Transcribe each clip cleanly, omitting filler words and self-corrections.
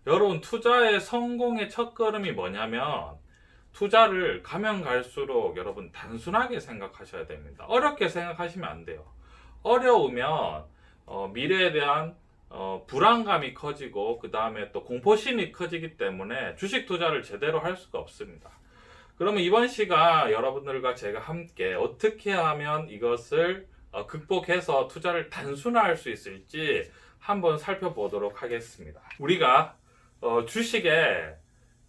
여러분, 투자의 성공의 첫걸음이 뭐냐면 투자를 가면 갈수록 여러분 단순하게 생각하셔야 됩니다. 어렵게 생각하시면 안 돼요. 어려우면 미래에 대한 불안감이 커지고 그 다음에 또 공포심이 커지기 때문에 주식 투자를 제대로 할 수가 없습니다. 그러면 이번 시간 여러분들과 제가 함께 어떻게 하면 이것을 극복해서 투자를 단순화할 수 있을지 한번 살펴보도록 하겠습니다. 우리가 주식의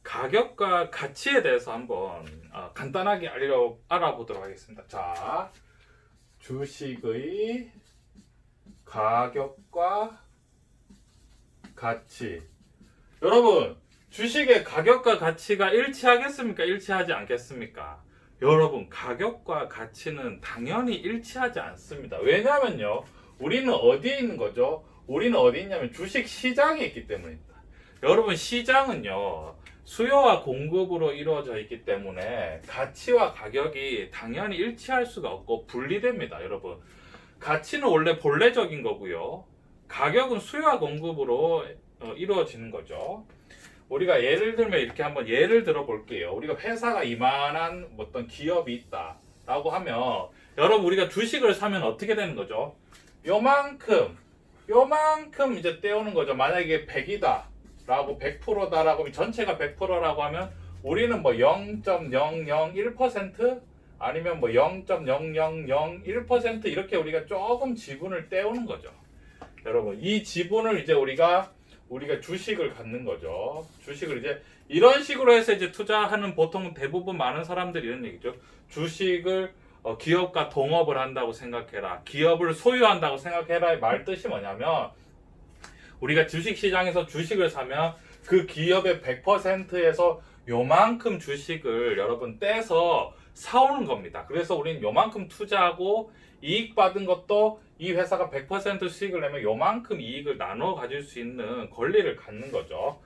가격과 가치에 대해서 한번 간단하게 알아보도록 하겠습니다. 자, 주식의 가격과 가치. 여러분, 주식의 가격과 가치가 일치하겠습니까? 일치하지 않겠습니까? 여러분, 가격과 가치는 당연히 일치하지 않습니다. 왜냐면요, 우리는 어디에 있는 거죠? 우리는 어디 있냐면 주식 시장에 있기 때문입니다. 여러분, 시장은요, 수요와 공급으로 이루어져 있기 때문에 가치와 가격이 당연히 일치할 수가 없고 분리됩니다. 여러분, 가치는 원래 본래적인 거고요, 가격은 수요와 공급으로 이루어지는 거죠. 우리가 예를 들면 이렇게 한번 예를 들어 볼게요. 우리가 회사가 이만한 어떤 기업이 있다라고 하면, 여러분, 우리가 주식을 사면 어떻게 되는 거죠? 요만큼 이제 떼오는 거죠. 만약에 100이다 라고 100%다라고 전체가 100%라고 하면 우리는 뭐 0.001% 아니면 뭐 0.0001% 이렇게 우리가 조금 지분을 떼오는 거죠. 여러분, 이 지분을 이제 우리가 주식을 갖는 거죠. 주식을 이제 이런 식으로 해서 이제 투자하는 보통 대부분 많은 사람들이 이런 얘기죠. 주식을 기업과 동업을 한다고 생각해라. 기업을 소유한다고 생각해라의 말 뜻이 뭐냐면, 우리가 주식시장에서 주식을 사면 그 기업의 100%에서 요만큼 주식을 여러분 떼서 사오는 겁니다. 그래서 우리는 요만큼 투자하고 이익 받은 것도 이 회사가 100% 수익을 내면 요만큼 이익을 나눠 가질 수 있는 권리를 갖는 거죠.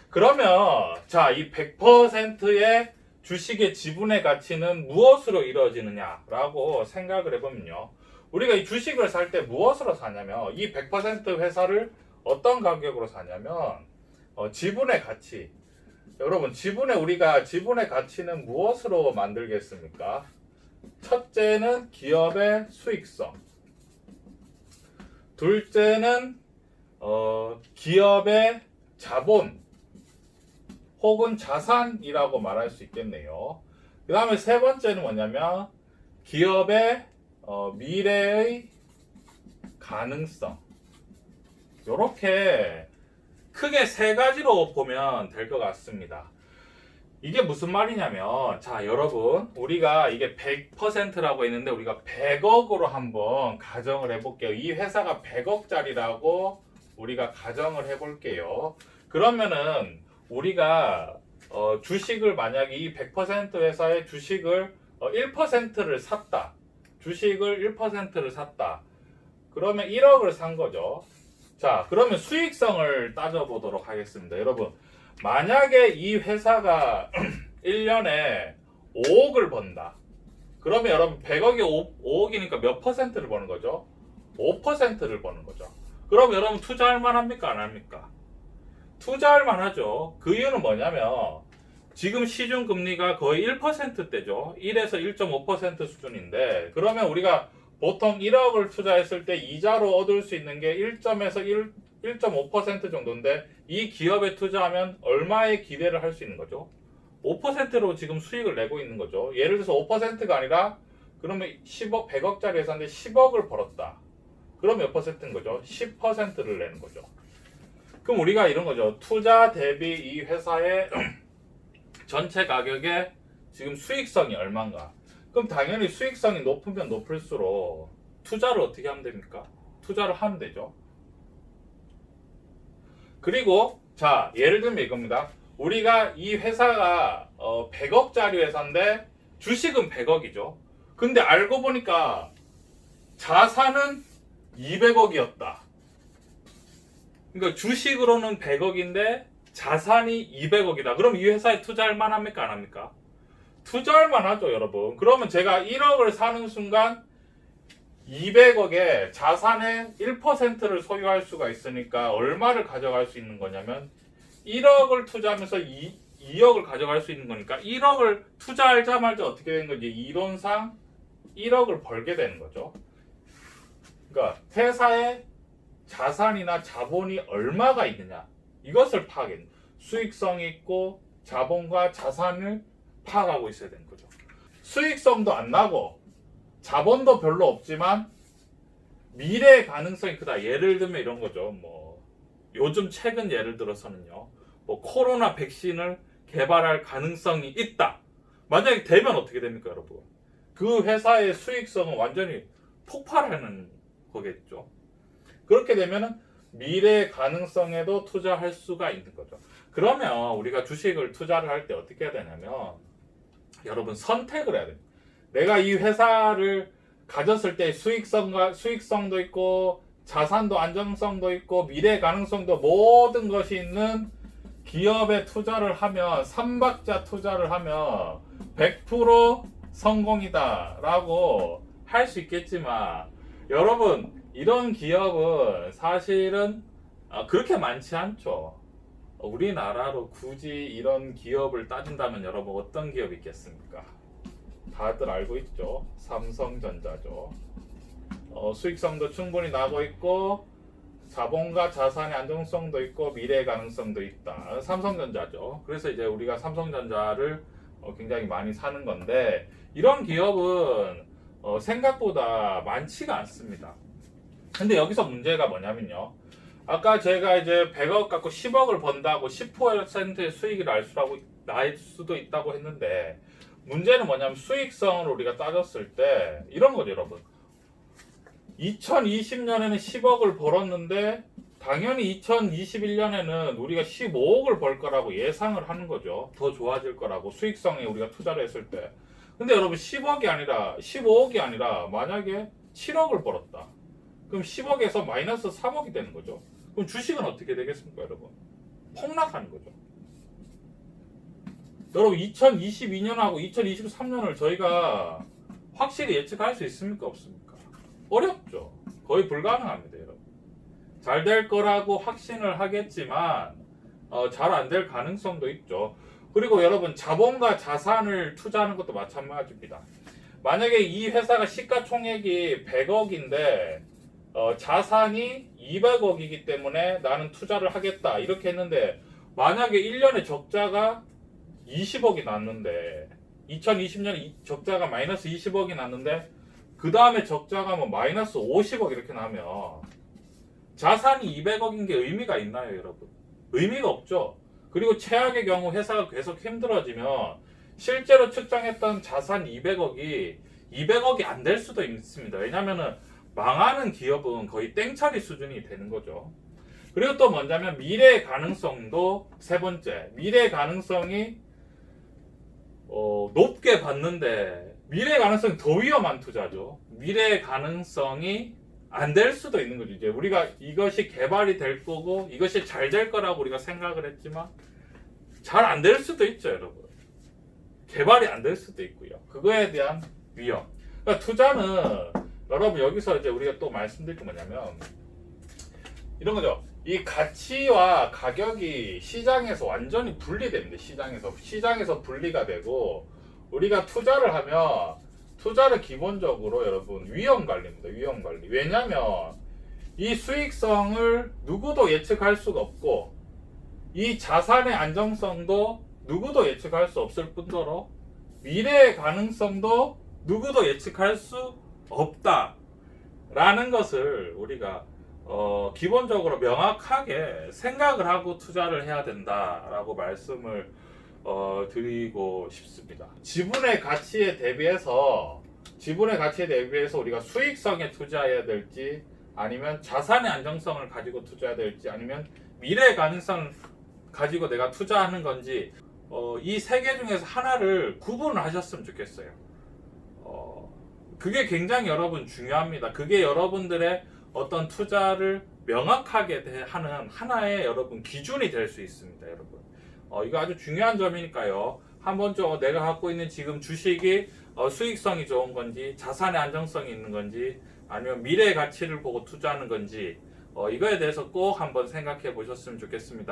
그러면 자, 이 100%의 주식의 지분의 가치는 무엇으로 이루어지느냐라고 생각을 해보면요, 우리가 이 주식을 살 때 무엇으로 사냐면 이 100% 회사를 어떤 가격으로 사냐면 지분의 가치. 여러분, 우리가 지분의 가치는 무엇으로 만들겠습니까? 첫째는 기업의 수익성, 둘째는 기업의 자본 혹은 자산이라고 말할 수 있겠네요. 그 다음에 세 번째는 뭐냐면 기업의 미래의 가능성. 이렇게 크게 세 가지로 보면 될 것 같습니다. 이게 무슨 말이냐면, 자, 여러분, 우리가 이게 100%라고 했는데 우리가 100억으로 한번 가정을 해볼게요. 이 회사가 100억짜리라고 우리가 가정을 해볼게요. 그러면은 우리가 주식을 만약에 이 100% 회사의 주식을 1%를 샀다. 주식을 1%를 샀다. 그러면 1억을 산 거죠. 자, 그러면 수익성을 따져보도록 하겠습니다. 여러분, 만약에 이 회사가 1년에 5억을 번다. 그러면 여러분 100억이 5억이니까 몇 퍼센트를 버는 거죠? 5%를 버는 거죠. 그럼 여러분 투자할 만합니까? 안 합니까? 투자할 만하죠. 그 이유는 뭐냐면 지금 시중금리가 거의 1%대죠. 1에서 1.5% 수준인데, 그러면 우리가 보통 1억을 투자했을 때 이자로 얻을 수 있는 게 1점에서 1.5% 정도인데, 이 기업에 투자하면 얼마의 기대를 할 수 있는 거죠? 5%로 지금 수익을 내고 있는 거죠. 예를 들어서 5%가 아니라 그러면 10억, 100억짜리 회사인데 10억을 벌었다. 그럼 몇 퍼센트인 거죠? 10%를 내는 거죠. 그럼 우리가 이런 거죠. 투자 대비 이 회사의 전체 가격의 지금 수익성이 얼마인가? 그럼 당연히 수익성이 높으면 높을수록 투자를 어떻게 하면 됩니까? 투자를 하면 되죠. 그리고 자, 예를 들면 이겁니다. 우리가 이 회사가 100억짜리 회사인데 주식은 100억이죠. 근데 알고 보니까 자산은 200억이었다. 그러니까 주식으로는 100억인데 자산이 200억이다. 그럼 이 회사에 투자할 만합니까? 안 합니까? 투자할 만하죠, 여러분. 그러면 제가 1억을 사는 순간 200억의 자산의 1%를 소유할 수가 있으니까 얼마를 가져갈 수 있는 거냐면 1억을 투자하면서 2억을 가져갈 수 있는 거니까 1억을 투자하자마자 어떻게 되는 거지? 이론상 1억을 벌게 되는 거죠. 그러니까 회사의 자산이나 자본이 얼마가 있느냐 이것을 파악해. 수익성이 있고 자본과 자산을 파악하고 있어야 되는 거죠. 수익성도 안 나고 자본도 별로 없지만 미래의 가능성이 크다. 예를 들면 이런 거죠. 뭐 요즘 최근 예를 들어서는요. 뭐 코로나 백신을 개발할 가능성이 있다. 만약에 되면 어떻게 됩니까, 여러분? 그 회사의 수익성은 완전히 폭발하는 거겠죠. 그렇게 되면은 미래 가능성에도 투자할 수가 있는 거죠. 그러면 우리가 주식을 투자를 할 때 어떻게 해야 되냐면 여러분 선택을 해야 됩니다. 내가 이 회사를 가졌을 때 수익성도 있고 자산도 안정성도 있고 미래 가능성도 모든 것이 있는 기업에 투자를 하면 3박자 투자를 하면 100% 성공이다 라고 할 수 있겠지만 여러분 이런 기업은 사실은 그렇게 많지 않죠. 우리나라로 굳이 이런 기업을 따진다면 여러분 어떤 기업이 있겠습니까? 다들 알고 있죠. 삼성전자죠. 수익성도 충분히 나고 있고 자본과 자산의 안정성도 있고 미래 가능성도 있다. 삼성전자죠. 그래서 이제 우리가 삼성전자를 굉장히 많이 사는 건데 이런 기업은 생각보다 많지가 않습니다. 근데 여기서 문제가 뭐냐면요. 아까 제가 이제 100억 갖고 10억을 번다고 10%의 수익을 날 수도 있다고 했는데 문제는 뭐냐면 수익성을 우리가 따졌을 때 이런 거죠, 여러분. 2020년에는 10억을 벌었는데 당연히 2021년에는 우리가 15억을 벌 거라고 예상을 하는 거죠. 더 좋아질 거라고 수익성에 우리가 투자를 했을 때. 근데 여러분 10억이 아니라 15억이 아니라 만약에 7억을 벌었다. 그럼 10억에서 마이너스 3억이 되는 거죠. 그럼 주식은 어떻게 되겠습니까, 여러분? 폭락하는 거죠. 여러분 2022년하고 2023년을 저희가 확실히 예측할 수 있습니까, 없습니까? 어렵죠. 거의 불가능합니다, 여러분. 잘 될 거라고 확신을 하겠지만 잘 안 될 가능성도 있죠. 그리고 여러분 자본과 자산을 투자하는 것도 마찬가지입니다. 만약에 이 회사가 시가총액이 100억인데 자산이 200억이기 때문에 나는 투자를 하겠다 이렇게 했는데 만약에 1년에 적자가 20억이 났는데 2020년에 적자가 마이너스 20억이 났는데 그 다음에 적자가 뭐 마이너스 50억 이렇게 나면 자산이 200억인 게 의미가 있나요, 여러분? 의미가 없죠. 그리고 최악의 경우 회사가 계속 힘들어지면 실제로 측정했던 자산 200억이 안 될 수도 있습니다. 왜냐면은 망하는 기업은 거의 땡처리 수준이 되는 거죠. 그리고 또 뭐냐면 미래의 가능성도 세 번째. 미래의 가능성이 높게 봤는데 미래의 가능성이 더 위험한 투자죠. 미래의 가능성이 안 될 수도 있는 거죠. 이제 우리가 이것이 개발이 될 거고 이것이 잘 될 거라고 우리가 생각을 했지만 잘 안 될 수도 있죠, 여러분. 개발이 안 될 수도 있고요. 그거에 대한 위험. 그러니까 투자는 여러분 여기서 이제 우리가 또 말씀드릴 게 뭐냐면 이런 거죠. 이 가치와 가격이 시장에서 완전히 분리됩니다. 시장에서 분리가 되고 우리가 투자를 하면 투자는 기본적으로 여러분 위험 관리입니다. 위험 관리. 왜냐하면 이 수익성을 누구도 예측할 수가 없고 이 자산의 안정성도 누구도 예측할 수 없을 뿐더러 미래의 가능성도 누구도 예측할 수 없다라는 것을 우리가 기본적으로 명확하게 생각을 하고 투자를 해야 된다라고 말씀을 드리고 싶습니다. 지분의 가치에 대비해서 우리가 수익성에 투자해야 될지 아니면 자산의 안정성을 가지고 투자해야 될지 아니면 미래의 가능성을 가지고 내가 투자하는 건지 이 세 개 중에서 하나를 구분을 하셨으면 좋겠어요. 그게 굉장히 여러분 중요합니다. 그게 여러분들의 어떤 투자를 명확하게 하는 하나의 여러분 기준이 될 수 있습니다, 여러분. 이거 아주 중요한 점이니까요. 한번 좀 내가 갖고 있는 지금 주식이 수익성이 좋은 건지 자산의 안정성이 있는 건지 아니면 미래의 가치를 보고 투자하는 건지 이거에 대해서 꼭 한번 생각해 보셨으면 좋겠습니다.